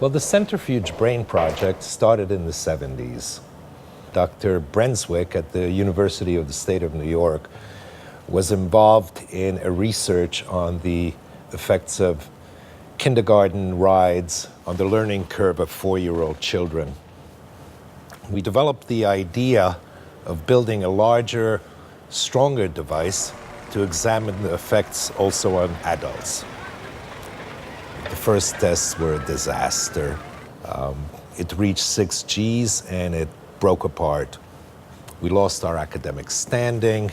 Well, the Centrifuge Brain Project started in the 70s. Dr. Brenswick at the University of the State of New York was involved in a research on the effects of kindergarten rides on the learning curve of 4-year-old children. We developed the idea of building a larger, stronger device to examine the effects also on adults. The first tests were a disaster. It reached 6 Gs and it broke apart. We lost our academic standing.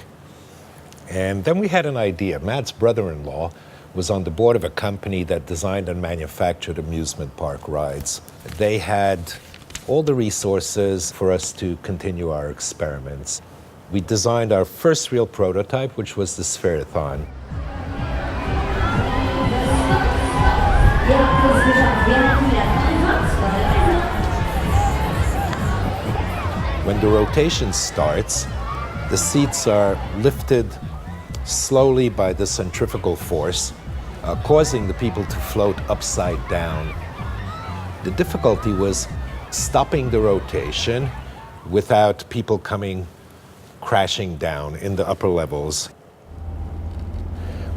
And then we had an idea. Matt's brother-in-law was on the board of a company that designed and manufactured amusement park rides. They had all the resources for us to continue our experiments. We designed our first real prototype, which was the Sphere-a-thon. When the rotation starts, the seats are lifted slowly by the centrifugal force, causing the people to float upside down. The difficulty was stopping the rotation without people coming crashing down in the upper levels.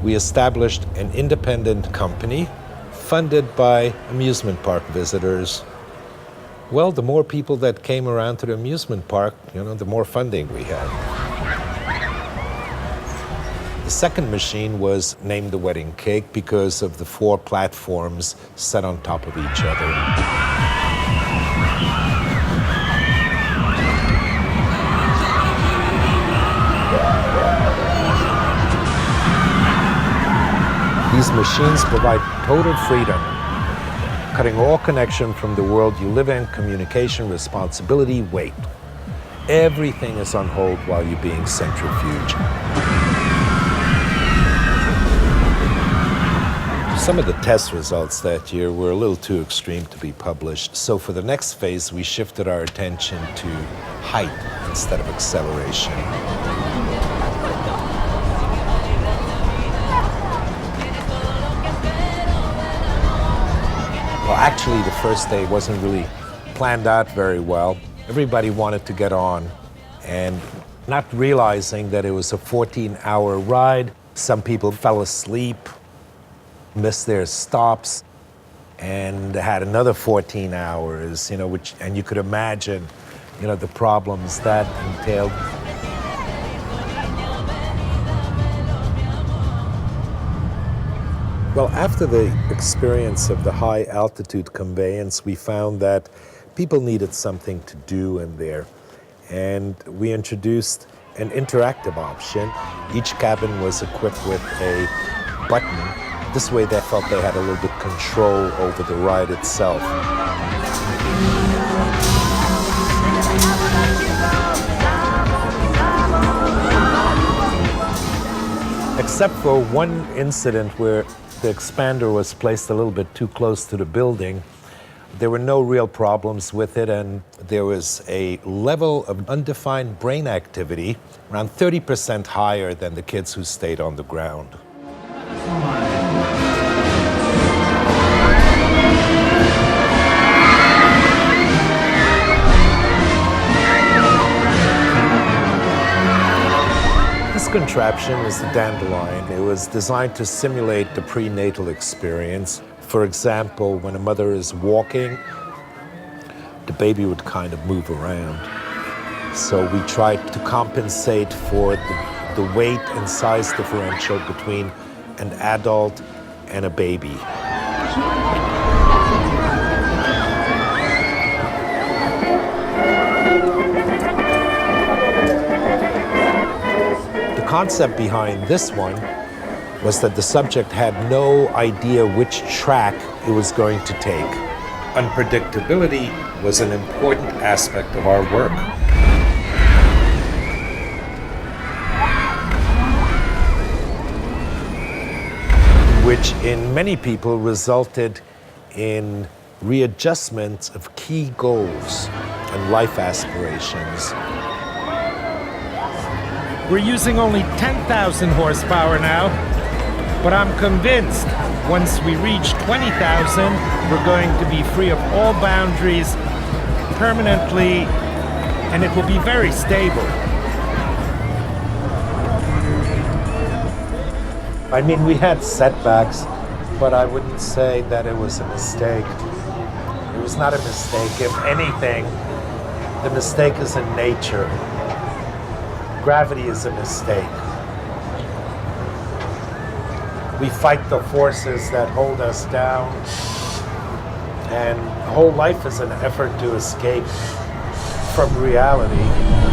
We established an independent company funded by amusement park visitors. Well, the more people that came around to the amusement park, the more funding we had. The second machine was named the Wedding Cake because of the 4 platforms set on top of each other. These machines provide total freedom, cutting all connection from the world you live in, communication, responsibility, weight. Everything is on hold while you're being centrifuged. Some of the test results that year were a little too extreme to be published, so for the next phase, we shifted our attention to height instead of acceleration. Well, actually, the first day wasn't really planned out very well. Everybody wanted to get on, and not realizing that it was a 14-hour ride. Some people fell asleep, missed their stops, and had another 14 hours, and you could imagine, the problems that entailed. Well, after the experience of the high-altitude conveyance, we found that people needed something to do in there. And we introduced an interactive option. Each cabin was equipped with a button. This way they felt they had a little bit control over the ride itself. Except for one incident where the expander was placed a little bit too close to the building, there were no real problems with it, and there was a level of undefined brain activity around 30% higher than the kids who stayed on the ground. This contraption is the dandelion. It was designed to simulate the prenatal experience. For example, when a mother is walking, the baby would kind of move around. So we tried to compensate for the weight and size differential between an adult and a baby. The concept behind this one was that the subject had no idea which track it was going to take. Unpredictability was an important aspect of our work. Which in many people resulted in readjustments of key goals and life aspirations. We're using only 10,000 horsepower now. But I'm convinced once we reach 20,000, we're going to be free of all boundaries permanently, and it will be very stable. I mean, we had setbacks, but I wouldn't say that it was a mistake. It was not a mistake. If anything, the mistake is in nature. Gravity is a mistake. We fight the forces that hold us down, and whole life is an effort to escape from reality.